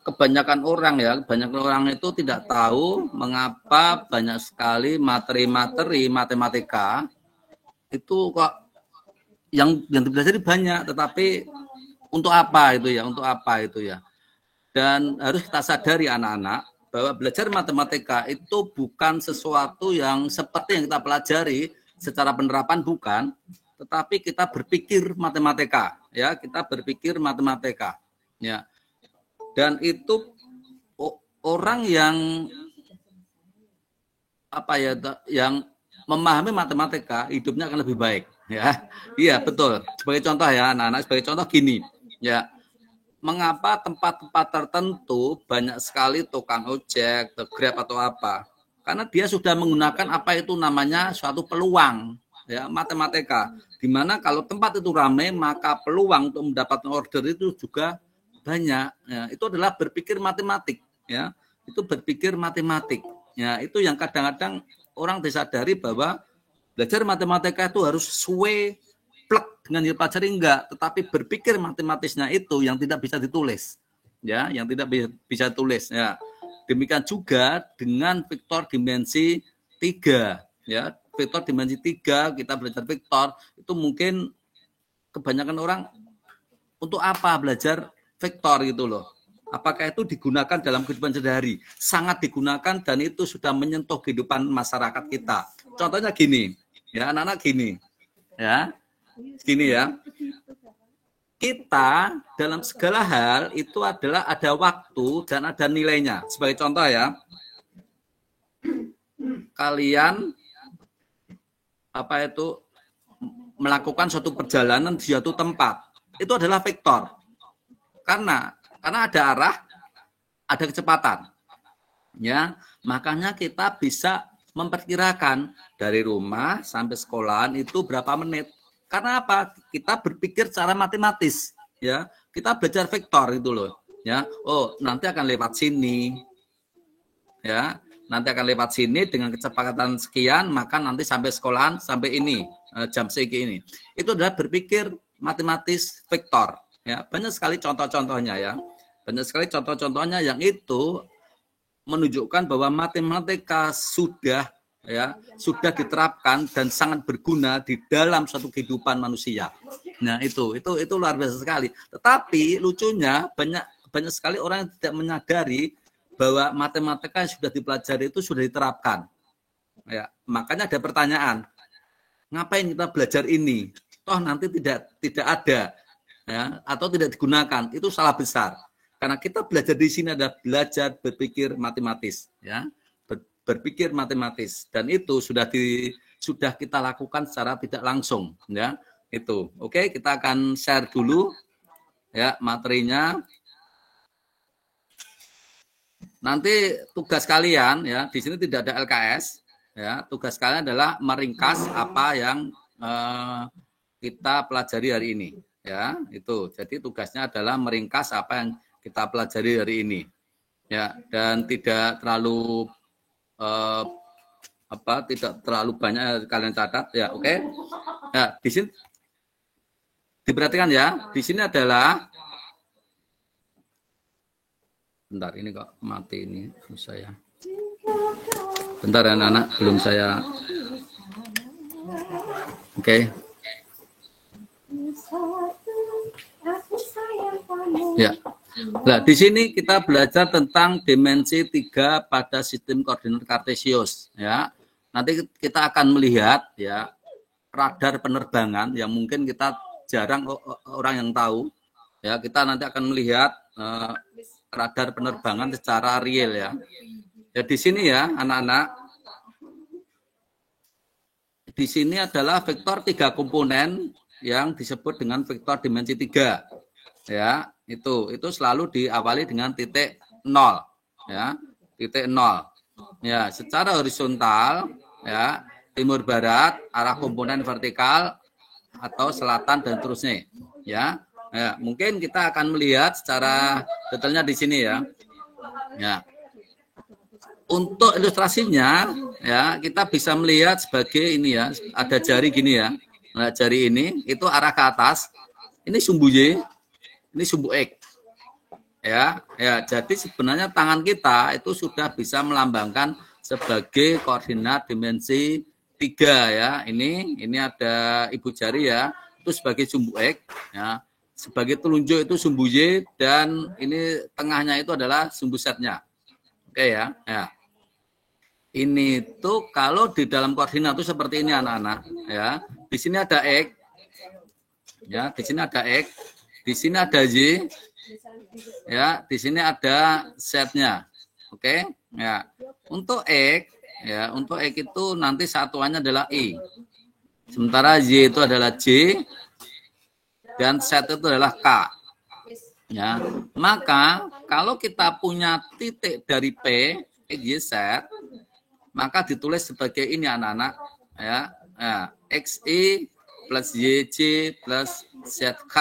kebanyakan orang itu tidak tahu mengapa banyak sekali materi-materi matematika itu kok yang dipelajari banyak, tetapi untuk apa itu ya. Dan harus kita sadari anak-anak bahwa belajar matematika itu bukan sesuatu yang seperti yang kita pelajari secara penerapan, bukan, tetapi kita berpikir matematika, ya, kita berpikir matematika, ya. Dan itu orang yang yang memahami matematika hidupnya akan lebih baik, ya. Iya, betul. Sebagai contoh ya, anak-anak, sebagai contoh gini, ya. Mengapa tempat-tempat tertentu banyak sekali tukang ojek, Grab atau apa? Karena dia sudah menggunakan apa itu namanya suatu peluang, ya, matematika. Di mana kalau tempat itu ramai, maka peluang untuk mendapatkan order itu juga banyak. Ya, itu adalah berpikir matematik, ya. Itu berpikir matematik. Ya, itu yang kadang-kadang orang disadari bahwa belajar matematika itu harus sesuai plek dengan yang dipelajari, enggak, tetapi berpikir matematisnya itu yang tidak bisa ditulis, ya, yang tidak bisa ditulis, ya. Demikian juga dengan vektor dimensi 3, ya. Vektor dimensi 3 kita belajar vektor itu mungkin kebanyakan orang untuk apa belajar vektor gitu loh. Apakah itu digunakan dalam kehidupan sehari-hari? Sangat digunakan dan itu sudah menyentuh kehidupan masyarakat kita. Contohnya gini, ya, anak-anak gini, ya. Gini ya, kita dalam segala hal itu adalah ada waktu dan ada nilainya. Sebagai contoh ya, kalian melakukan suatu perjalanan di suatu tempat, itu adalah vektor. Karena ada arah, ada kecepatan. Ya, makanya kita bisa memperkirakan dari rumah sampai sekolahan itu berapa menit. Karena apa? Kita berpikir secara matematis, ya. Kita belajar vektor itu loh, ya. Oh, nanti akan lewat sini. Ya, nanti akan lewat sini dengan kecepatan sekian, maka nanti sampai sekolahan sampai ini, jam segini. Itu adalah berpikir matematis vektor, ya. Banyak sekali contoh-contohnya, ya. Banyak sekali contoh-contohnya yang itu menunjukkan bahwa matematika sudah diterapkan dan sangat berguna di dalam suatu kehidupan manusia. Nah, itu luar biasa sekali. Tetapi lucunya banyak sekali orang yang tidak menyadari bahwa matematika yang sudah dipelajari itu sudah diterapkan. Ya, makanya ada pertanyaan, ngapain kita belajar ini? Toh nanti tidak ada, ya, atau tidak digunakan. Itu salah besar. Karena kita belajar di sini adalah belajar berpikir matematis, ya, berpikir matematis, dan itu sudah kita lakukan secara tidak langsung, ya, itu. Oke, kita akan share dulu, ya, materinya. Nanti tugas kalian, ya, di sini tidak ada LKS, ya, tugas kalian adalah meringkas apa yang kita pelajari hari ini, ya, itu. Jadi tugasnya adalah meringkas apa yang kita pelajari hari ini, ya, dan tidak terlalu tidak terlalu banyak kalian catat, ya. Oke. Ya, di sini diperhatikan, ya, di sini adalah, bentar, ini kok mati ini saya, bentar ya anak-anak, belum saya. Oke. Ya. Nah, di sini kita belajar tentang dimensi 3 pada sistem koordinat kartesius, ya. Nanti kita akan melihat, ya, radar penerbangan yang mungkin kita jarang orang yang tahu, ya. Kita nanti akan melihat radar penerbangan secara real, ya. Ya, di sini, ya, anak-anak, di sini adalah vektor 3 komponen yang disebut dengan vektor dimensi 3, ya. Itu selalu diawali dengan titik 0, ya, titik 0, ya, secara horizontal, ya, timur barat, arah komponen vertikal atau selatan dan terusnya, ya. Ya, mungkin kita akan melihat secara detailnya di sini, ya. Ya, untuk ilustrasinya, ya, kita bisa melihat sebagai ini, ya, ada jari gini, ya. Nah, jari ini itu arah ke atas, ini sumbu Y, ini sumbu X, Ya, jadi sebenarnya tangan kita itu sudah bisa melambangkan sebagai koordinat dimensi 3 ya. Ini ada ibu jari ya, itu sebagai sumbu X ya. Sebagai telunjuk itu sumbu Y dan ini tengahnya itu adalah sumbu Z-nya. Oke ya. Ya. Ini tuh kalau di dalam koordinat itu seperti ini anak-anak ya. Di sini ada X. Ya, di sini ada X. Di sini ada Y. Ya, di sini ada Z-nya. Oke? Ya. Untuk X ya, untuk X itu nanti satuannya adalah I. Sementara Y itu adalah J dan Z itu adalah K. Ya. Maka kalau kita punya titik dari P, X, Y, Z, maka ditulis sebagai ini anak-anak ya. Ya, XI plus YJ plus ZK.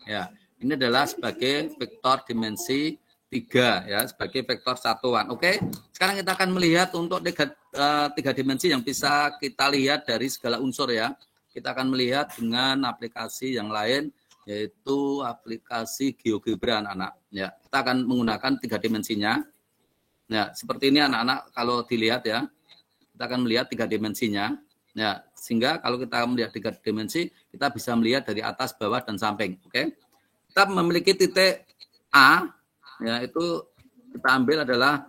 Ya. Ini adalah sebagai vektor dimensi 3 ya, sebagai vektor satuan. Oke. Sekarang kita akan melihat untuk tiga dimensi yang bisa kita lihat dari segala unsur ya. Kita akan melihat dengan aplikasi yang lain, yaitu aplikasi GeoGebra anak-anak. Ya, kita akan menggunakan 3 dimensinya. Ya, seperti ini anak-anak kalau dilihat ya. Kita akan melihat 3 dimensinya. Ya, sehingga kalau kita melihat 3 dimensi, kita bisa melihat dari atas, bawah, dan samping. Oke. Kita memiliki titik A, ya itu kita ambil adalah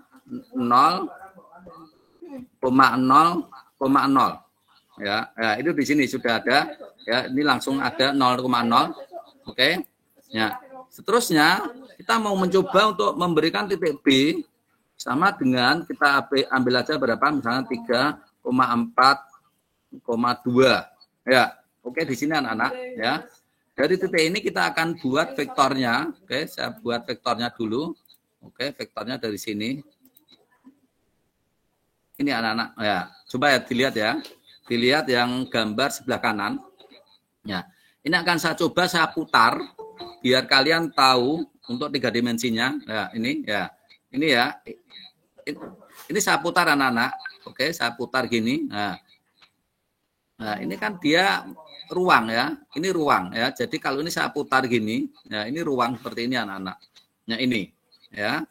0,0,0. Ya, itu di sini sudah ada. Ya, ini langsung ada 0,0. Oke. Ya. Seterusnya kita mau mencoba untuk memberikan titik B sama dengan kita ambil aja berapa? Misalnya 3,4,2. Ya. Oke, di sini anak-anak ya. Dari titik ini kita akan buat vektornya. Oke, saya buat vektornya dulu. Oke, vektornya dari sini. Ini anak-anak ya. Coba ya dilihat ya. Dilihat yang gambar sebelah kanan. Ya. Ini akan saya coba saya putar biar kalian tahu untuk 3 dimensinya. Ya, ini ya. Ini ya. Ini saya putar anak-anak. Oke, saya putar gini. Nah, ini kan dia ruang ya. Ini ruang ya. Jadi kalau ini saya putar gini, ya ini ruang seperti ini anak-anak. Ya ini ya.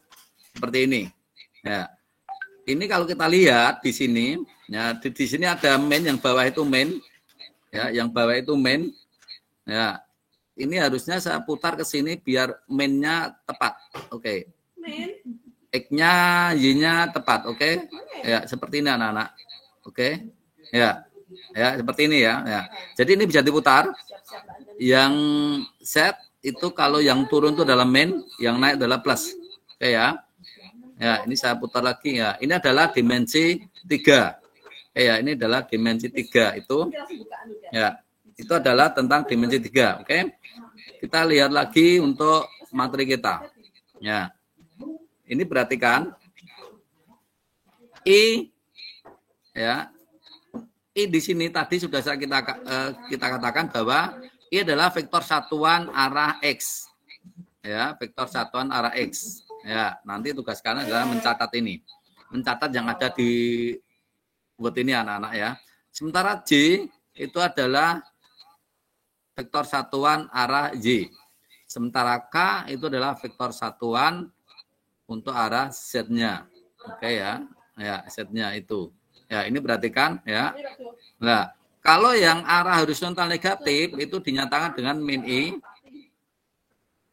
Seperti ini. Ya. Ini kalau kita lihat di sini, ya di sini ada main, yang bawah itu main. Ya, yang bawah itu main. Ya. Ini harusnya saya putar ke sini biar mainnya tepat. Oke. X-nya, Y-nya tepat. Oke. Ya, seperti ini anak-anak. Oke. Ya. Ya, seperti ini ya. Ya. Jadi ini bisa diputar. Yang Z itu kalau yang turun itu adalah min, yang naik adalah plus. Oke ya. Ya, ini saya putar lagi ya. Ini adalah dimensi 3. Ya, ini adalah dimensi 3 itu. Ya. Itu adalah tentang dimensi 3, oke? Kita lihat lagi untuk materi kita. Ya. Ini perhatikan. I ya. I di sini tadi sudah kita katakan bahwa I adalah vektor satuan arah X. Ya, vektor satuan arah X. Ya, nanti tugas kalian adalah mencatat ini. Mencatat yang ada di buat ini anak-anak ya. Sementara J itu adalah vektor satuan arah Y. Sementara K itu adalah vektor satuan untuk arah Z-nya. Oke ya. Ya, Z-nya itu. Ya, ini perhatikan ya. Nah, kalau yang arah horizontal negatif itu dinyatakan dengan min I.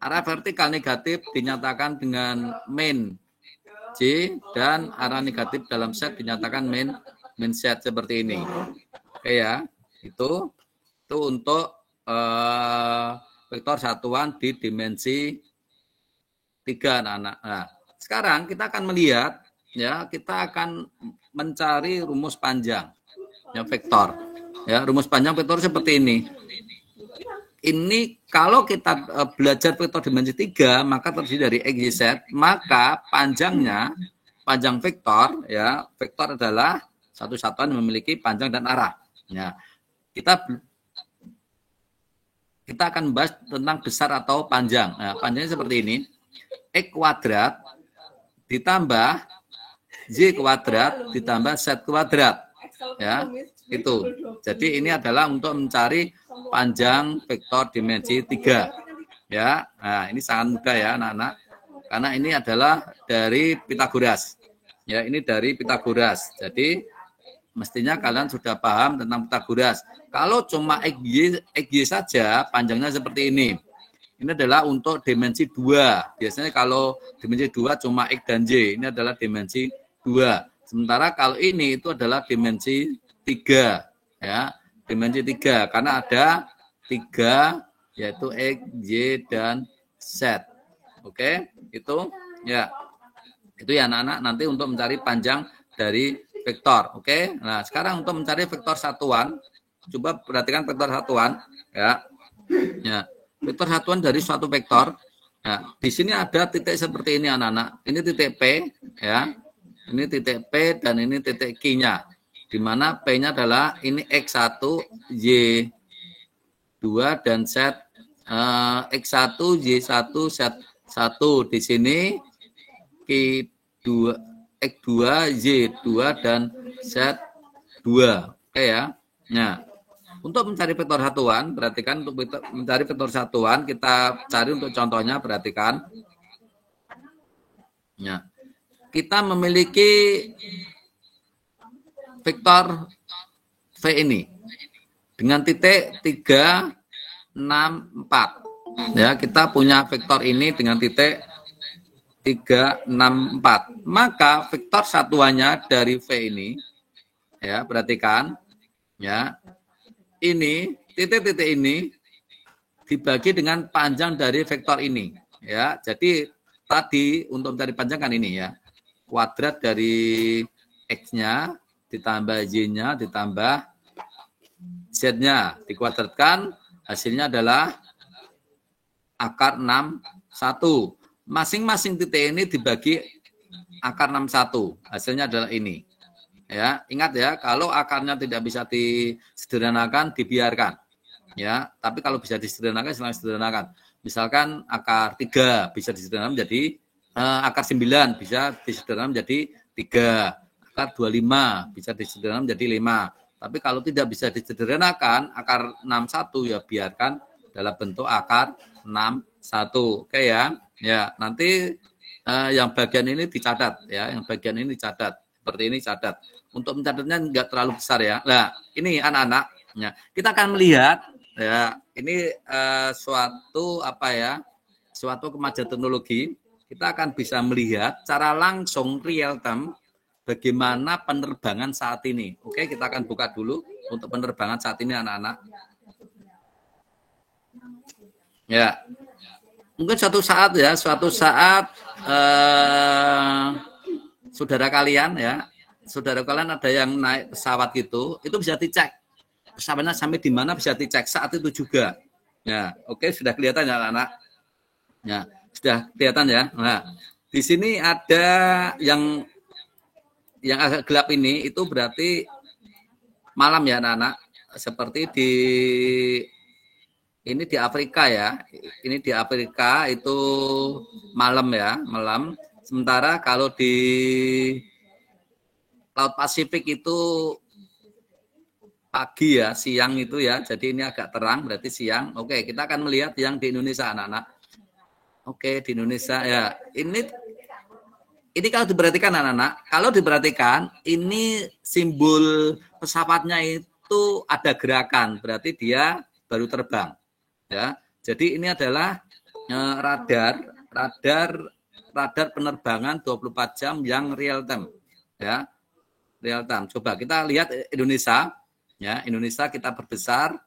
Arah vertikal negatif dinyatakan dengan min J, dan arah negatif dalam Z dinyatakan min Z seperti ini. Oke ya. Itu untuk vektor satuan di dimensi 3 anak-anak. Nah, sekarang kita akan melihat ya, kita akan mencari rumus panjang ya vektor. Ya, rumus panjang vektor seperti ini. Ini kalau kita belajar vektor dimensi 3, maka terdiri dari X, Y, Z, maka panjangnya, panjang vektor ya, vektor adalah satu satuan yang memiliki panjang dan arah. Ya. Kita akan membahas tentang besar atau panjang. Nah, panjangnya seperti ini. X kuadrat ditambah Y kuadrat ditambah Z kuadrat. Ya, itu. Jadi ini adalah untuk mencari panjang vektor dimensi 3. Ya. Nah, ini sangat mudah ya anak-anak. karena ini adalah dari Pitagoras. Ya, ini dari Pitagoras. Jadi mestinya kalian sudah paham tentang Pitagoras. Kalau cuma XY saja, panjangnya seperti ini. Ini adalah untuk dimensi 2. Biasanya kalau dimensi 2 cuma X dan Y. Ini adalah dimensi 2. Sementara kalau ini itu adalah dimensi 3. Ya, dimensi 3. Karena ada 3, yaitu X, Y, dan Z. Oke, itu ya. Itu ya anak-anak nanti untuk mencari panjang dari vektor. Oke. Nah, sekarang untuk mencari vektor satuan, coba perhatikan vektor satuan ya. Ya. Vektor satuan dari suatu vektor. Ya, di sini ada titik seperti ini anak-anak. Ini titik P ya. Ini titik P dan ini titik Q-nya. Di mana P-nya adalah ini X1, Y2 dan Z X1, Y1, Z1 di sini. Q2, X2, Y2 dan Z2. Oke ya. Nah, untuk mencari vektor satuan, perhatikan untuk mencari vektor satuan kita cari untuk contohnya, perhatikan. Ya. Kita memiliki vektor V ini dengan titik 3, 6, 4. Ya, kita punya vektor ini dengan titik 3, 6, 4. Maka vektor satuannya dari V ini, ya perhatikan, ya ini titik-titik ini dibagi dengan panjang dari vektor ini, ya. Jadi tadi untuk mencari panjang kan ini ya, kuadrat dari X-nya ditambah Y-nya ditambah Z-nya dikuadratkan, hasilnya adalah akar 61. Masing-masing titik ini dibagi akar 61. Hasilnya adalah ini. Ya, ingat ya, kalau akarnya tidak bisa disederhanakan, dibiarkan. Ya, tapi kalau bisa disederhanakan, silahkan sederhanakan. Misalkan akar 3 bisa disederhanakan menjadi akar 9 bisa disederhanakan menjadi 3. Akar 25 bisa disederhanakan menjadi 5. Tapi kalau tidak bisa disederhanakan, akar 61 ya biarkan dalam bentuk akar 61. Oke ya. Ya, nanti yang bagian ini dicatat ya, yang bagian ini dicatat. Seperti ini catat. Untuk mencatatnya enggak terlalu besar ya. Nah, ini anak-anak, ya, kita akan melihat ya, ini suatu apa ya? Suatu kemajuan teknologi. Kita akan bisa melihat secara langsung real time bagaimana penerbangan saat ini. Oke, kita akan buka dulu untuk penerbangan saat ini anak-anak. Ya. Mungkin suatu saat saudara kalian ada yang naik pesawat gitu, itu bisa dicek pesawatnya sampai di mana, bisa dicek saat itu juga. Ya, oke, sudah kelihatan ya anak-anak. Ya, sudah kelihatan ya. Nah, di sini ada yang agak gelap ini, itu berarti malam ya anak-anak. Seperti ini di Afrika ya. Ini di Afrika itu malam ya, malam. Sementara kalau di Laut Pasifik itu pagi ya, siang itu ya. Jadi ini agak terang, berarti siang. Oke, kita akan melihat yang di Indonesia anak-anak. Oke, di Indonesia ya. Ini kalau diperhatikan anak-anak, kalau diperhatikan ini simbol pesawatnya itu ada gerakan, berarti dia baru terbang. Ya, jadi ini adalah radar penerbangan 24 jam yang real time. Ya, real time. Coba kita lihat Indonesia. Ya, Indonesia kita perbesar.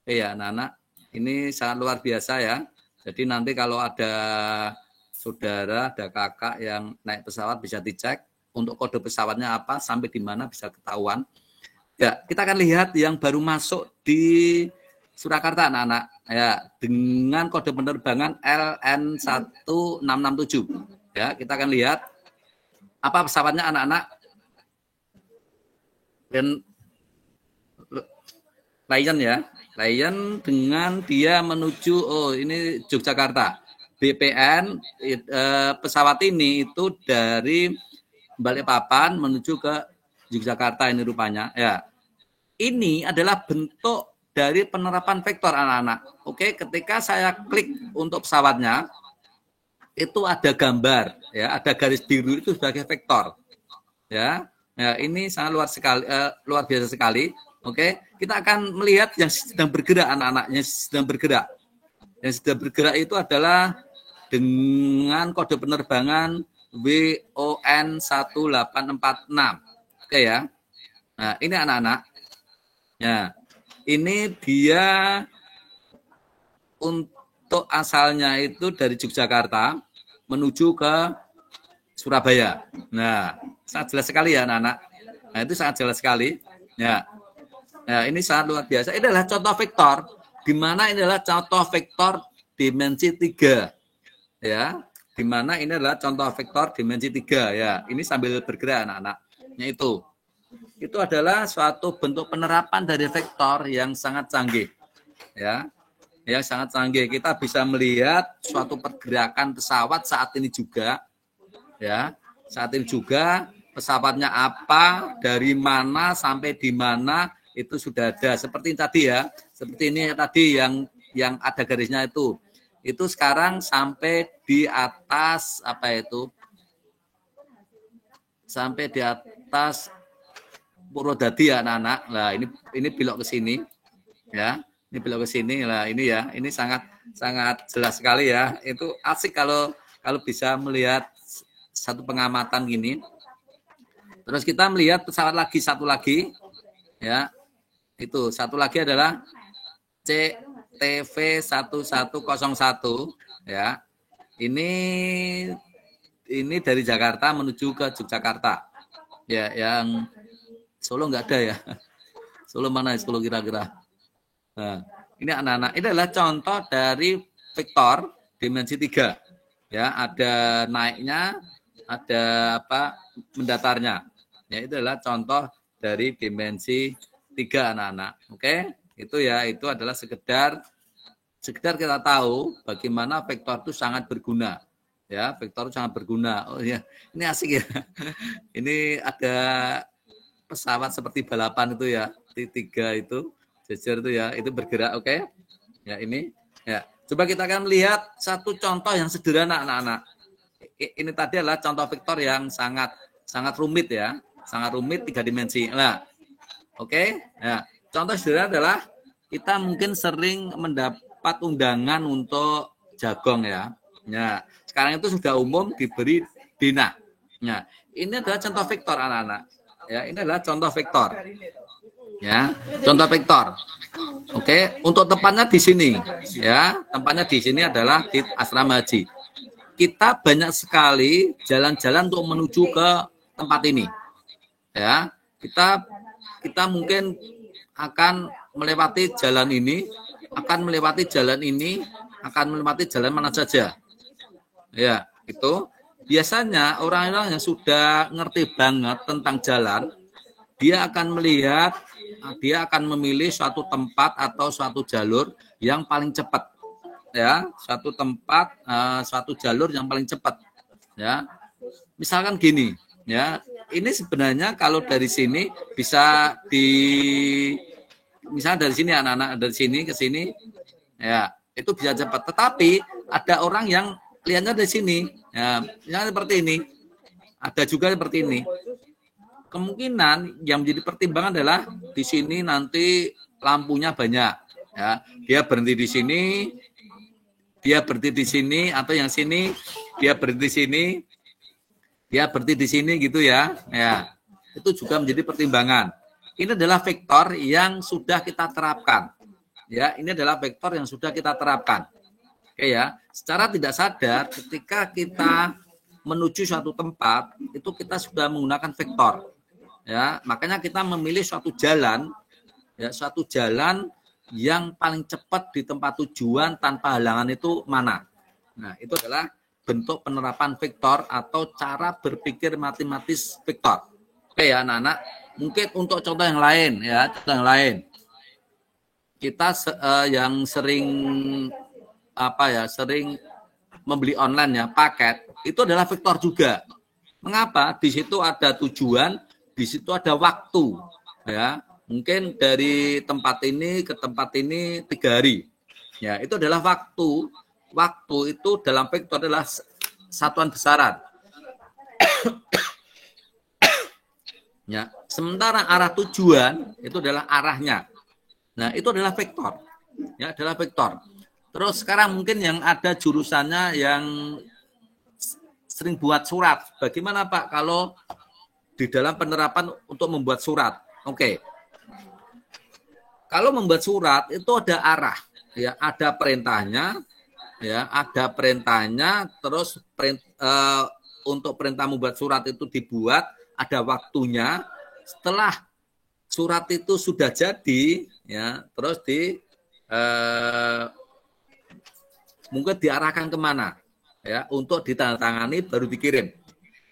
Ya, anak-anak, ini sangat luar biasa ya. Jadi nanti kalau ada saudara, ada kakak yang naik pesawat bisa dicek untuk kode pesawatnya apa, sampai di mana bisa ketahuan. Ya, kita akan lihat yang baru masuk di Surakarta anak-anak ya, dengan kode penerbangan LN1667. Ya, kita akan lihat apa pesawatnya anak-anak. Dan Lion ya, Lion dengan dia menuju ini Yogyakarta. BPN pesawat ini itu dari Balikpapan menuju ke Yogyakarta ini rupanya ya. Ini adalah bentuk dari penerapan vektor anak-anak. Oke, ketika saya klik untuk pesawatnya, itu ada gambar, ya, ada garis biru itu sebagai vektor, ya. Nah, ini sangat luar biasa sekali. Oke, kita akan melihat yang sedang bergerak, anak-anaknya sedang bergerak. Yang sedang bergerak itu adalah dengan kode penerbangan WON 1846. Oke ya. Nah, ini anak-anak. Ya. Ini dia untuk asalnya itu dari Yogyakarta menuju ke Surabaya. Nah, sangat jelas sekali ya anak-anak. Nah, itu sangat jelas sekali. Ya. Nah, ini sangat luar biasa. Ini adalah contoh vektor, di mana ini adalah contoh vektor dimensi 3. Ya, di mana ini adalah contoh vektor dimensi 3. Ya, ini sambil bergerak anak-anak. Itu adalah suatu bentuk penerapan dari vektor yang sangat canggih. Ya, yang sangat canggih. Kita bisa melihat suatu pergerakan pesawat saat ini juga. Ya, saat ini juga pesawatnya apa, dari mana sampai di mana itu sudah ada. Seperti tadi ya, seperti ini tadi yang ada garisnya itu sekarang sampai di atas apa itu? Sampai di atas Purwodadi ya anak-anak. Nah, ini belok ke sini. Ya, ini belok ke sini. Nah, ini ya, ini sangat jelas sekali ya. Itu asik kalau bisa melihat satu pengamatan gini. Terus kita melihat pesawat lagi, satu lagi. Ya. Itu satu lagi adalah CTV 1101 ya. Ini dari Jakarta menuju ke Yogyakarta. Ya, yang Solo nggak ada ya. Solo mana ya, Solo kira-kira. Nah, ini anak-anak, ini adalah contoh dari vektor dimensi 3. Ya, ada naiknya, ada apa mendatarnya. Ya, itu adalah contoh dari dimensi 3 anak-anak. Oke? Itu ya, itu adalah sekedar kita tahu bagaimana vektor itu sangat berguna. Ya, vektor itu sangat berguna. Oh ya, ini asik ya. Ini ada pesawat seperti balapan itu ya, T3 itu, jejer itu ya, itu bergerak, oke? Ya, ini. Ya, coba kita akan melihat satu contoh yang sederhana anak-anak. Ini tadi adalah contoh vektor yang sangat rumit ya, sangat rumit 3 dimensi. Nah, oke? Ya, contoh sederhana adalah kita mungkin sering mendapat undangan untuk jagong ya. Ya, sekarang itu sudah umum diberi dina. Ya, ini adalah contoh vektor anak-anak. Ya, ini adalah contoh vektor. Ya, contoh vektor. Oke, untuk tempatnya di sini. Ya, tempatnya di sini adalah di asrama haji. Kita banyak sekali jalan-jalan untuk menuju ke tempat ini. Ya, kita mungkin akan melewati jalan ini, akan melewati jalan mana saja. Ya, itu. Biasanya orang-orang yang sudah ngerti banget tentang jalan, dia akan memilih suatu tempat atau suatu jalur yang paling cepat. Ya, suatu jalur yang paling cepat. Ya, misalkan gini, ya, ini sebenarnya kalau dari sini bisa misalnya dari sini anak-anak dari sini ke sini, ya, itu bisa cepat. Tetapi ada orang yang lihatnya dari sini, ya, misalnya seperti ini, ada juga seperti ini. Kemungkinan yang menjadi pertimbangan adalah di sini nanti lampunya banyak, ya, dia berhenti di sini, atau yang sini dia berhenti di sini, gitu ya, ya, itu juga menjadi pertimbangan. Ini adalah vektor yang sudah kita terapkan, ya, ini adalah vektor yang sudah kita terapkan. Oke ya, secara tidak sadar ketika kita menuju suatu tempat itu kita sudah menggunakan vektor. Ya, makanya kita memilih suatu jalan, ya, suatu jalan yang paling cepat di tempat tujuan tanpa halangan itu mana. Nah, itu adalah bentuk penerapan vektor atau cara berpikir matematis vektor. Oke ya, anak-anak. Mungkin untuk contoh yang lain ya, Kita yang sering membeli online ya, paket, itu adalah vektor juga. Mengapa? Di situ ada tujuan, di situ ada waktu, ya. Mungkin dari tempat ini ke tempat ini 3 hari. Ya, itu adalah waktu. Waktu itu dalam vektor adalah satuan besaran. Ya, sementara arah tujuan itu adalah arahnya. Nah, itu adalah vektor. Ya, adalah vektor. Terus sekarang mungkin yang ada jurusannya yang sering buat surat. Bagaimana Pak kalau di dalam penerapan untuk membuat surat? Oke. Kalau membuat surat itu ada arah, ya, ada perintahnya, ya, ada perintahnya. Terus untuk perintah membuat surat itu dibuat, ada waktunya. Setelah surat itu sudah jadi, ya, terus mungkin diarahkan kemana, ya, untuk ditandatangani baru dikirim.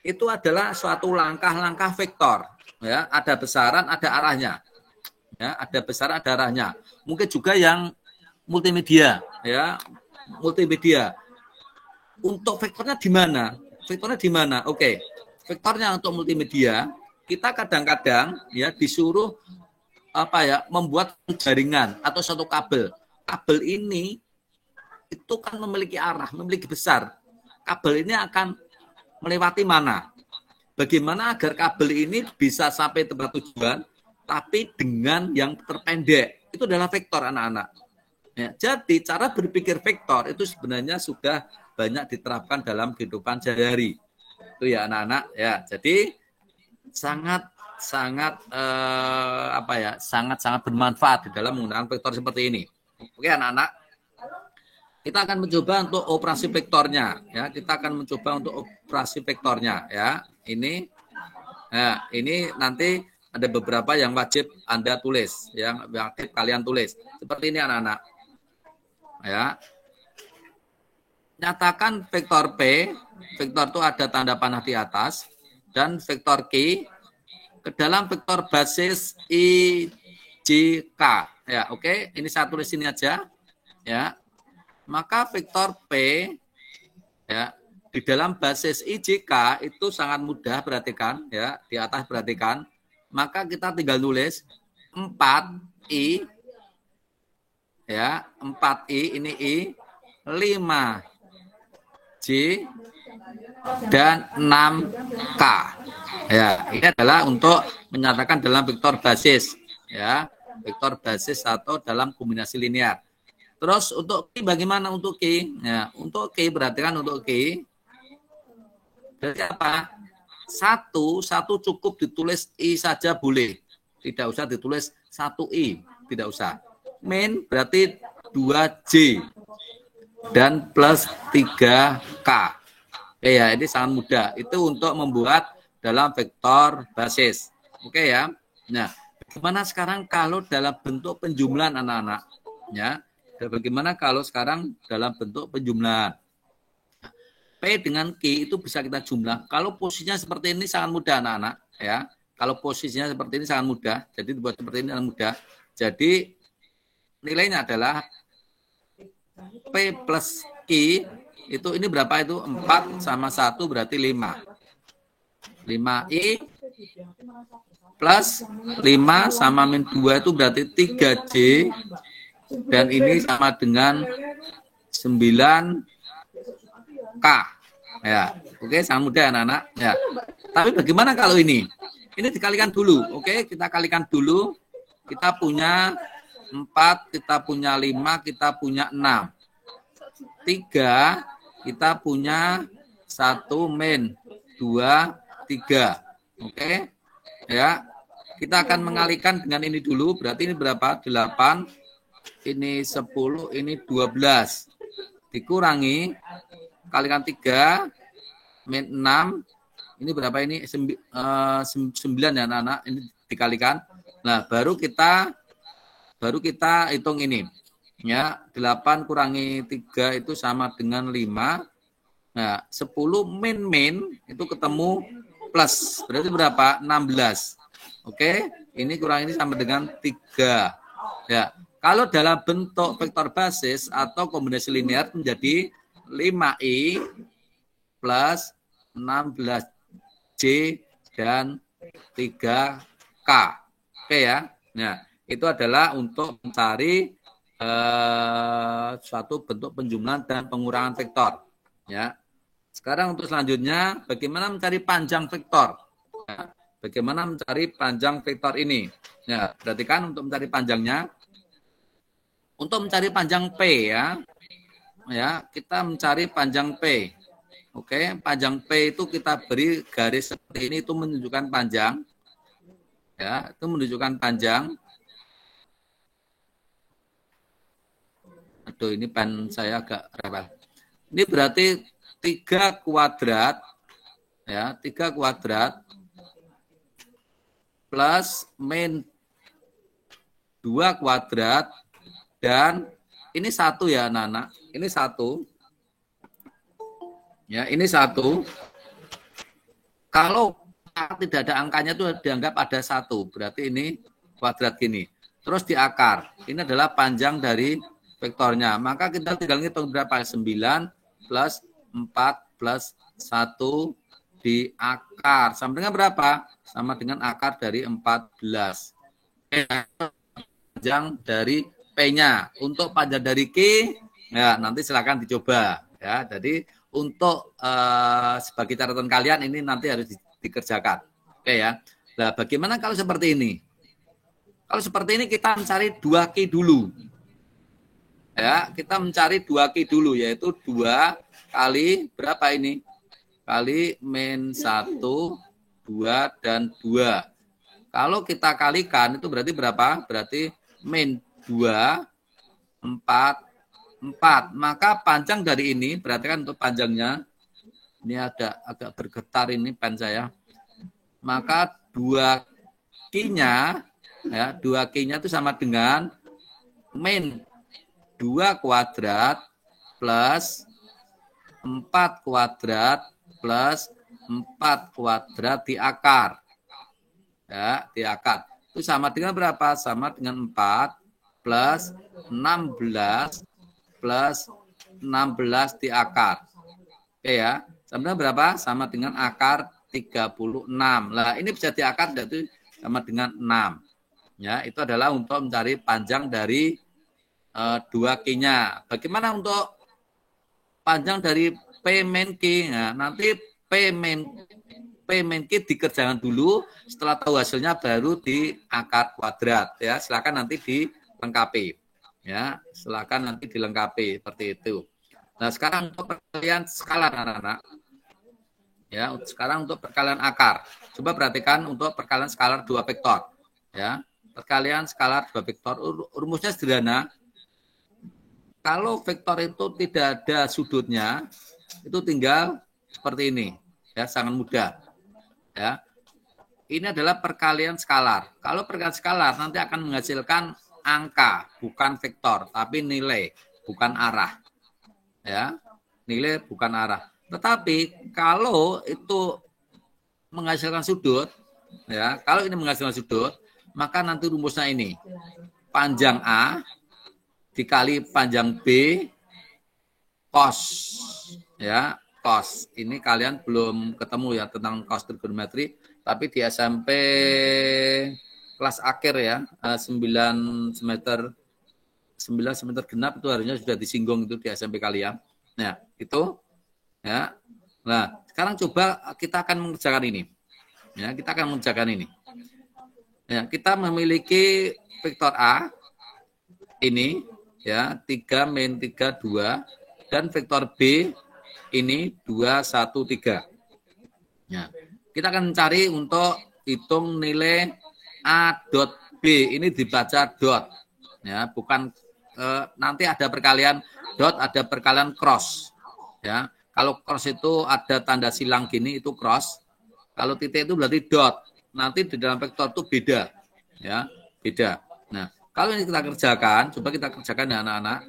Itu adalah suatu langkah-langkah vektor, ya, ada besaran, ada arahnya, ya, ada besaran, ada arahnya. Mungkin juga yang multimedia, ya, multimedia. Untuk vektornya di mana? Vektornya di mana? Oke, vektornya untuk multimedia kita kadang-kadang, ya, disuruh membuat jaringan atau satu kabel. Kabel ini itu kan memiliki arah, memiliki besar. Kabel ini akan melewati mana? Bagaimana agar kabel ini bisa sampai tempat tujuan, tapi dengan yang terpendek? Itu adalah vektor, anak-anak. Ya, jadi cara berpikir vektor itu sebenarnya sudah banyak diterapkan dalam kehidupan sehari-hari. Itu ya, anak-anak. Ya, jadi sangat bermanfaat di dalam menggunakan vektor seperti ini. Oke, anak-anak. Kita akan mencoba untuk operasi vektornya, ya. Kita akan mencoba untuk operasi vektornya, ya. Ini nanti ada beberapa yang wajib Anda tulis, yang wajib kalian tulis. Seperti ini, anak-anak. Ya. Nyatakan vektor P, vektor itu ada tanda panah di atas, dan vektor Q ke dalam vektor basis I, J, K. Ya, oke. Ini saya tulis ini aja. Ya. Maka vektor P, ya, di dalam basis I, J, K itu sangat mudah, perhatikan, ya, di atas perhatikan. Maka kita tinggal tulis 4I, ya, 4I, ini I, 5J, dan 6K. Ya, ini adalah untuk menyatakan dalam vektor basis, ya, vektor basis atau dalam kombinasi linear. Terus untuk Q bagaimana untuk Q? Ya, untuk Q perhatikan untuk Q. Berarti apa? Satu cukup ditulis I saja boleh. Tidak usah ditulis 1I, tidak usah. Min berarti 2J dan plus 3K. Oke ya, ini sangat mudah. Itu untuk membuat dalam vektor basis. Oke ya. Nah, bagaimana sekarang kalau dalam bentuk penjumlahan, anak-anak? Ya. Bagaimana kalau sekarang dalam bentuk penjumlahan? P dengan Q itu bisa kita jumlah. Kalau posisinya seperti ini sangat mudah, anak-anak. Ya. Kalau posisinya seperti ini sangat mudah. Jadi dibuat seperti ini sangat mudah. Jadi nilainya adalah P plus Q itu ini berapa itu? 4 sama 1 berarti 5. 5I plus 5 sama min 2 itu berarti 3J. Dan ini sama dengan 9K. Ya, oke, sangat mudah, anak-anak. Ya. Tapi bagaimana kalau ini? Ini dikalikan dulu. Oke, kita kalikan dulu. Kita punya 4, kita punya 5, kita punya 6. 3, kita punya 1 min 2, 3. Oke. Ya. Kita akan mengalihkan dengan ini dulu. Berarti ini berapa? 8. Ini 10, ini 12. Dikurangi, kalikan 3, min 6, ini berapa ini? 9 ya, anak-anak. Ini dikalikan. Nah, baru kita hitung ini. Ya, 8 kurangi 3 itu sama dengan 5. Nah, 10 min itu ketemu plus. Berarti berapa? 16. Oke, ini kurang ini sama dengan 3. Ya. Kalau dalam bentuk vektor basis atau kombinasi linear menjadi 5I plus 16J dan 3K. Oke ya. Nah, itu adalah untuk mencari suatu bentuk penjumlahan dan pengurangan vektor. Ya. Sekarang untuk selanjutnya, bagaimana mencari panjang vektor? Ya, bagaimana mencari panjang vektor ini? Ya, perhatikan untuk mencari panjangnya. Untuk mencari panjang P ya, kita mencari panjang P. Oke, panjang P itu kita beri garis seperti ini, itu menunjukkan panjang. Ya, itu menunjukkan panjang. Aduh, ini pen saya agak rewel. Ini berarti 3 kuadrat, ya, 3 kuadrat plus min 2 kuadrat, dan ini 1 ya anak-anak, ini 1. Ya, ini 1. Kalau tidak ada angkanya itu dianggap ada 1, berarti ini kuadrat gini. Terus di akar, ini adalah panjang dari vektornya. Maka kita tinggal ngitung berapa? 9 plus 4 plus 1 di akar. Sama dengan berapa? Sama dengan akar dari 14. Panjang dari P-nya. Untuk panjang dari Q, ya nanti silakan dicoba. Ya, jadi untuk sebagai catatan kalian ini nanti harus dikerjakan. Oke ya. Nah, bagaimana kalau seperti ini? Kalau seperti ini kita mencari 2Q dulu. Ya, kita mencari 2Q dulu, yaitu 2 kali berapa ini? Kali min 1, 2, dan 2. Kalau kita kalikan itu berarti berapa? Berarti min 2, 4, 4. Maka panjang dari ini, berarti kan untuk panjangnya, ini ada agak bergetar ini pen saya. Maka 2Q-nya, ya, 2Q-nya itu sama dengan min 2 kuadrat plus 4 kuadrat plus 4 kuadrat di akar. Ya, di akar. Itu sama dengan berapa? Sama dengan 4 plus 16 plus 16 di akar. Oke ya. Sama dengan berapa? Sama dengan akar 36. Lah, ini bisa diakar itu sama dengan 6. Ya, itu adalah untuk mencari panjang dari 2Q-nya. Bagaimana untuk panjang dari P min Q? Nah, nanti P min Q dikerjakan dulu, setelah tahu hasilnya baru di akar kuadrat. Ya, silakan nanti dilengkapi. Ya, silakan nanti dilengkapi seperti itu. Nah, sekarang untuk perkalian skalar anak-anak. Ya, sekarang untuk perkalian akar. Coba perhatikan untuk perkalian skalar 2 vektor. Ya, perkalian skalar 2 vektor rumusnya sederhana. Kalau vektor itu tidak ada sudutnya, itu tinggal seperti ini. Ya, sangat mudah. Ya. Ini adalah perkalian skalar. Kalau perkalian skalar nanti akan menghasilkan angka, bukan vektor, tapi nilai, bukan arah. Ya, nilai bukan arah. Tetapi kalau itu menghasilkan sudut, ya, kalau ini menghasilkan sudut, maka nanti rumusnya ini. Panjang A dikali panjang B cos, ya, cos. Ini kalian belum ketemu ya tentang cos trigonometri, tapi di SMP kelas akhir ya, 9 semester genap itu harusnya sudah disinggung itu di SMP kalian. Nah, itu ya. Nah, sekarang coba kita akan mengerjakan ini. Ya, kita akan mengerjakan ini. Ya, kita memiliki vektor A ini ya 3 min 3 2 dan vektor B ini 2 1 3. Ya. Kita akan mencari untuk hitung nilai A dot B, ini dibaca dot. Ya, bukan nanti ada perkalian dot, ada perkalian cross. Ya. Kalau cross itu ada tanda silang gini, itu cross. Kalau titik itu berarti dot. Nanti di dalam vektor itu beda. Ya, beda. Nah, kalau ini kita kerjakan, coba kita kerjakan ya anak-anak.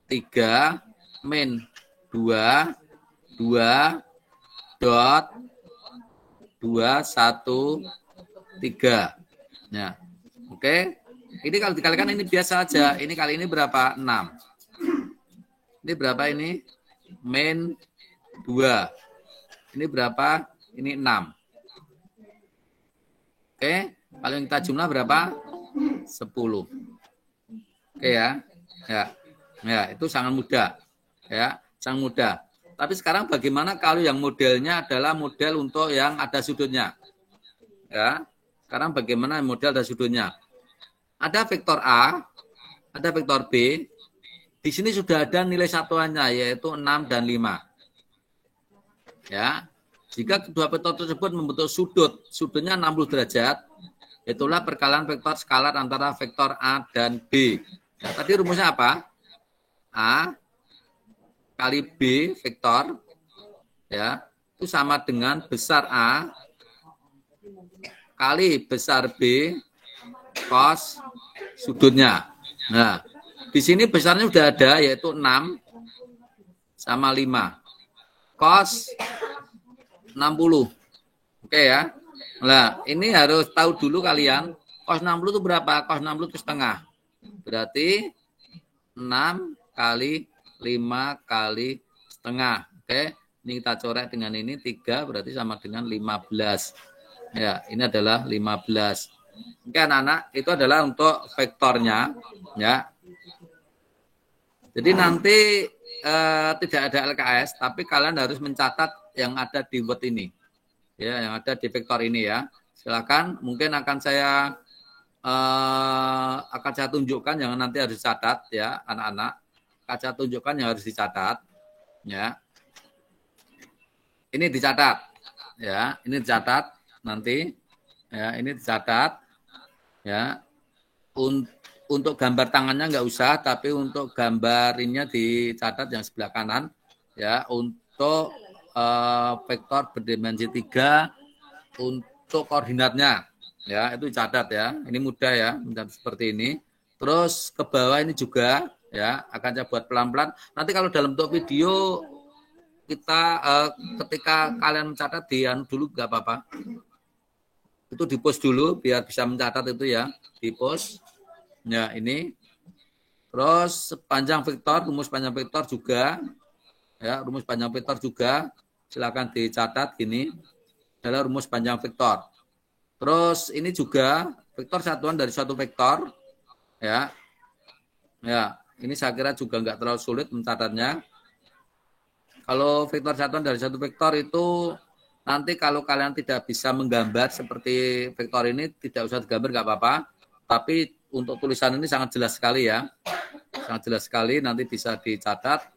3 min 2 2 dot 2 1 3. Nah, oke. Ini kalau dikalikan ini biasa aja. Ini kali ini berapa? 6. Ini berapa ini? Min 2. Ini berapa? Ini 6. Oke. Kalau kita jumlah berapa? 10. Oke ya. Ya. Ya, itu sangat mudah. Ya, sangat mudah. Tapi sekarang bagaimana kalau yang modelnya adalah model untuk yang ada sudutnya? Ya. Sekarang bagaimana model ada sudutnya? Ada vektor A, ada vektor B. Di sini sudah ada nilai satuannya yaitu 6 dan 5. Ya. Jika kedua vektor tersebut membentuk sudut, sudutnya 60 derajat, itulah perkalian vektor skalar antara vektor A dan B. Nah, tadi rumusnya apa? A kali B vektor ya itu sama dengan besar A kali besar B cos sudutnya. Nah, di sini besarnya sudah ada yaitu 6 sama 5. Cos 60. Oke ya. Nah, ini harus tahu dulu kalian, cos 60 itu berapa? Cos 60 itu setengah. Berarti 6 kali 5 kali setengah. Oke, ini kita coret dengan ini 3 berarti sama dengan 15. Ya, ini adalah 15. Oke anak-anak, itu adalah untuk vektornya. Ya. Jadi nanti tidak ada LKS, tapi kalian harus mencatat yang ada di Word ini. Ya, yang ada di vektor ini ya. Silakan, mungkin akan saya tunjukkan yang nanti harus dicatat ya anak-anak. Kaca tunjukkan yang harus dicatat ya. Ini dicatat ya, ini dicatat nanti ya, ini dicatat ya. Untuk gambar tangannya nggak usah, tapi untuk gambar ininya dicatat yang sebelah kanan ya. Untuk vektor berdimensi 3 untuk koordinatnya ya, itu dicatat ya. Ini mudah ya, mencatat seperti ini. Terus ke bawah ini juga ya, akan saya buat pelan-pelan. Nanti kalau dalam bentuk video kita ketika kalian mencatat dulu nggak apa-apa. Itu di-post dulu biar bisa mencatat itu ya, di-post. Ya, ini. Terus panjang vektor, rumus panjang vektor juga ya, rumus panjang vektor juga silakan dicatat gini. Adalah rumus panjang vektor. Terus ini juga vektor satuan dari suatu vektor ya. Ya, ini saya kira juga nggak terlalu sulit mencatatnya. Kalau vektor satuan dari satu vektor itu nanti kalau kalian tidak bisa menggambar seperti vektor ini, tidak usah digambar nggak apa-apa. Tapi untuk tulisan ini sangat jelas sekali ya. Sangat jelas sekali, nanti bisa dicatat.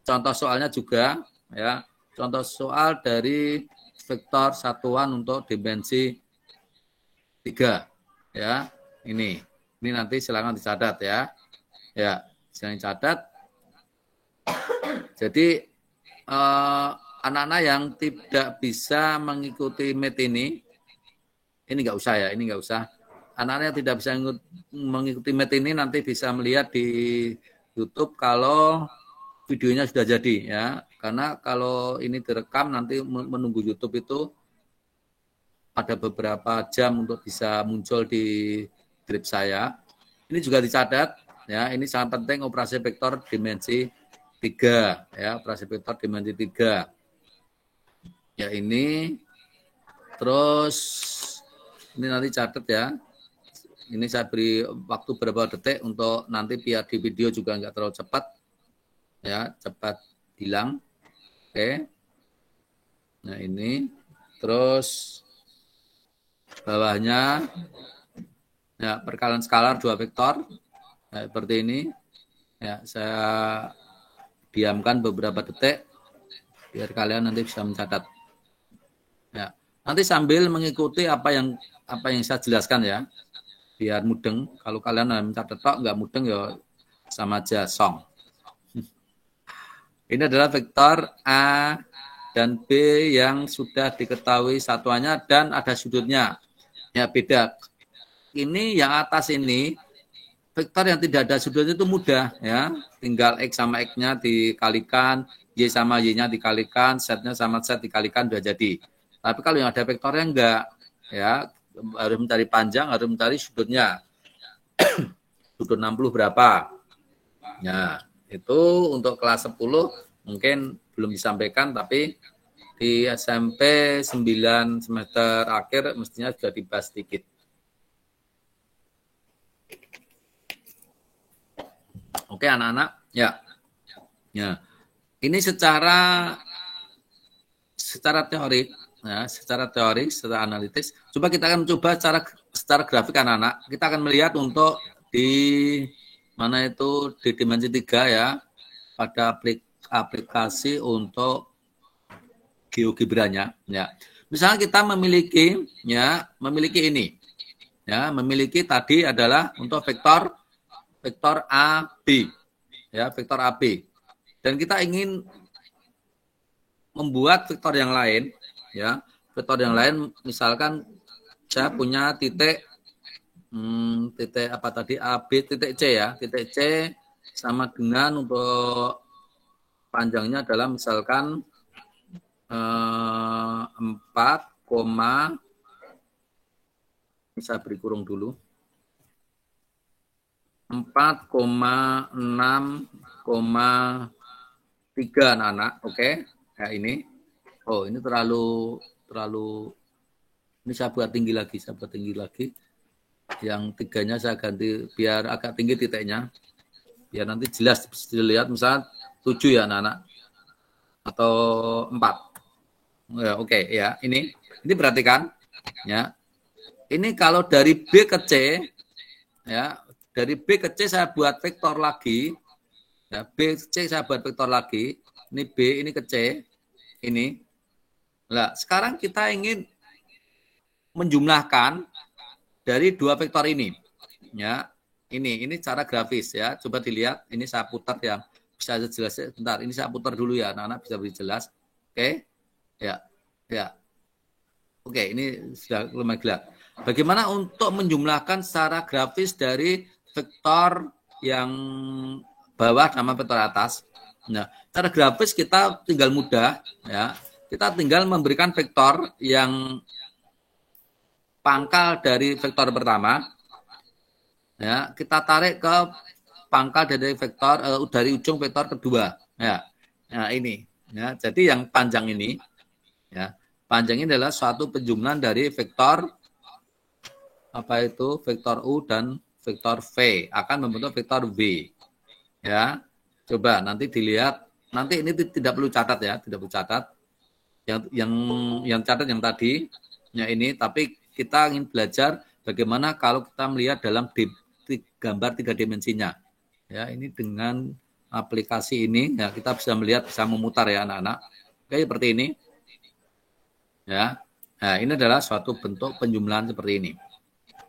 Contoh soalnya juga ya. Contoh soal dari vektor satuan untuk dimensi 3 ya. Ini nanti silakan dicatat ya. Ya, silakan catat. Jadi anak-anak yang tidak bisa mengikuti MET ini nggak usah ya, ini nggak usah. Anak-anak yang tidak bisa mengikuti MET ini nanti bisa melihat di YouTube kalau videonya sudah jadi ya. Karena kalau ini direkam nanti menunggu YouTube itu ada beberapa jam untuk bisa muncul di grip saya. Ini juga dicatat ya, ini sangat penting operasi vektor dimensi 3 ya, operasi vektor dimensi 3. Ya ini terus ini nanti catat ya. Ini saya beri waktu beberapa detik untuk nanti biar di video juga nggak terlalu cepat. Ya, cepat hilang. Oke. Nah, ini terus bawahnya ya perkalian skalar 2 vektor. Ya, seperti ini. Ya, saya diamkan beberapa detik biar kalian nanti bisa mencatat. Ya, nanti sambil mengikuti apa yang saya jelaskan ya. Biar mudeng. Kalau kalian mencatat tok nggak mudeng ya sama aja song. Ini adalah vektor A dan B yang sudah diketahui satuannya dan ada sudutnya. Ya, beda. Ini yang atas ini vektor yang tidak ada sudutnya itu mudah ya. Tinggal X sama X-nya dikalikan, Y sama Y-nya dikalikan, Z-nya sama Z dikalikan sudah jadi. Tapi kalau yang ada vektornya enggak ya, harus mencari panjang, harus mencari sudutnya. Sudut 60 berapa? Ya, itu untuk kelas 10 mungkin belum disampaikan, tapi di SMP 9 semester akhir mestinya sudah dibahas sedikit. Oke anak-anak, ya. Ini secara teori, ya, secara analitis. Coba kita akan coba secara grafik anak-anak. Kita akan melihat untuk di mana itu di dimensi 3 ya, pada aplikasi untuk GeoGebranya. Ya, misalnya kita memiliki ini, ya, memiliki tadi adalah untuk vektor AB, ya, vektor AB. Dan kita ingin membuat vektor yang lain, ya, vektor yang lain, misalkan saya punya titik apa tadi, AB titik C ya, titik C sama dengan untuk panjangnya adalah misalkan 4, bisa beri kurung dulu, 4,6,3 anak-anak, oke. Ya ini, oh ini terlalu, ini saya buat tinggi lagi, yang 3-nya saya ganti biar agak tinggi titiknya, biar nanti jelas dilihat, misalnya 7 ya anak-anak, atau 4. Ya, oke, ya ini perhatikan, ya. Ini kalau dari B ke C, ya, dari B ke C saya buat vektor lagi, ya, B ke C saya buat vektor lagi, ini B, ini ke C, ini. Nah, sekarang kita ingin menjumlahkan dari dua vektor ini, ya. Ini cara grafis ya. Coba dilihat, ini saya putar ya. Bisa jelas bentar. Ini saya putar dulu ya, anak-anak bisa beri jelas. Oke. Ya. Ya. Oke, ini sudah lumayan gelap. Bagaimana untuk menjumlahkan secara grafis dari vektor yang bawah sama vektor atas? Nah, secara grafis kita tinggal mudah ya. Kita tinggal memberikan vektor yang pangkal dari vektor pertama, ya, kita tarik ke pangkal dari vektor dari ujung vektor kedua, ya. Nah, ini, ya. Jadi yang panjang ini, ya, panjang ini adalah suatu penjumlahan dari vektor apa itu, vektor U dan vektor V akan membentuk vektor V, ya. Coba nanti dilihat, nanti ini tidak perlu catat ya, tidak perlu catat. Yang catat yang tadi, ya ini, tapi kita ingin belajar bagaimana kalau kita melihat dalam gambar 3 dimensinya. Ya, ini dengan aplikasi ini ya kita bisa melihat, bisa memutar ya anak-anak. Oke, seperti ini. Ya. Nah, ini adalah suatu bentuk penjumlahan seperti ini.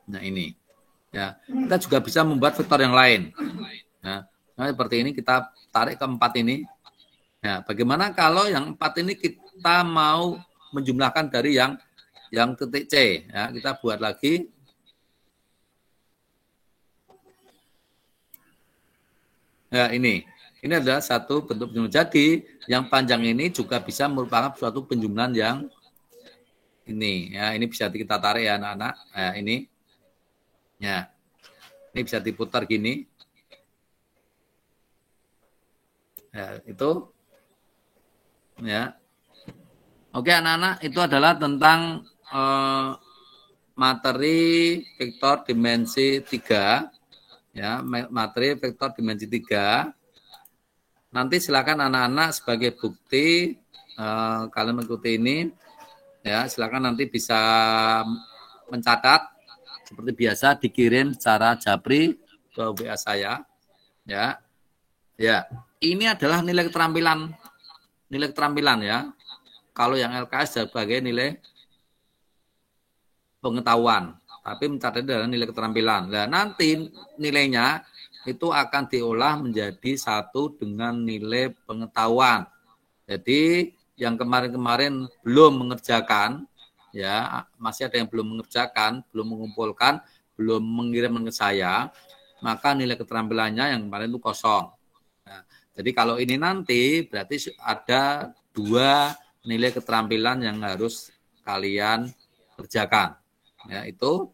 Nah, ini. Ya, kita juga bisa membuat vektor yang lain. Nah, seperti ini kita tarik ke 4 ini. Nah, bagaimana kalau yang 4 ini kita mau menjumlahkan dari yang titik C, ya, kita buat lagi. Ya, ini adalah satu bentuk penjumlahan. Jadi, yang panjang ini juga bisa merupakan suatu penjumlahan yang ini, ya, ini bisa kita tarik ya anak-anak. Ya, ini. Ya. Ini bisa diputar gini. Ya, itu. Ya. Oke, anak-anak, itu adalah tentang materi vektor dimensi 3, ya, materi vektor dimensi 3. Nanti silakan anak-anak sebagai bukti kalian mengikuti ini, ya, silakan nanti bisa mencatat seperti biasa, dikirim secara japri ke WA saya, ya. Ya, ini adalah nilai keterampilan ya. Kalau yang LKS sebagai nilai pengetahuan, tapi mencatat adalah nilai keterampilan. Nah, nanti nilainya itu akan diolah menjadi satu dengan nilai pengetahuan. Jadi yang kemarin-kemarin belum mengerjakan, ya, masih ada yang belum mengerjakan, belum mengumpulkan, belum mengirim ke saya, maka nilai keterampilannya yang kemarin itu kosong. Nah, jadi kalau ini nanti berarti ada 2 nilai keterampilan yang harus kalian kerjakan. Ya, itu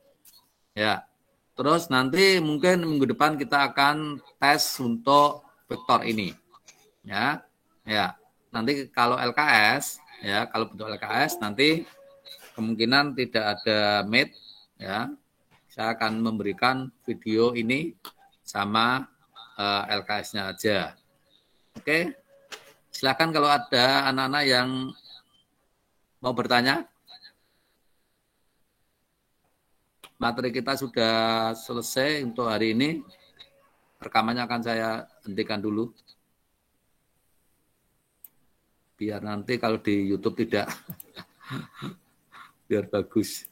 ya. Terus nanti mungkin minggu depan kita akan tes untuk vektor ini. Ya. Ya. Nanti kalau LKS, ya, kalau bentuk LKS nanti kemungkinan tidak ada meet, ya. Saya akan memberikan video ini sama LKS-nya aja. Oke. Silakan kalau ada anak-anak yang mau bertanya. Materi kita sudah selesai untuk hari ini. Rekamannya akan saya hentikan dulu. Biar nanti kalau di YouTube tidak, biar bagus.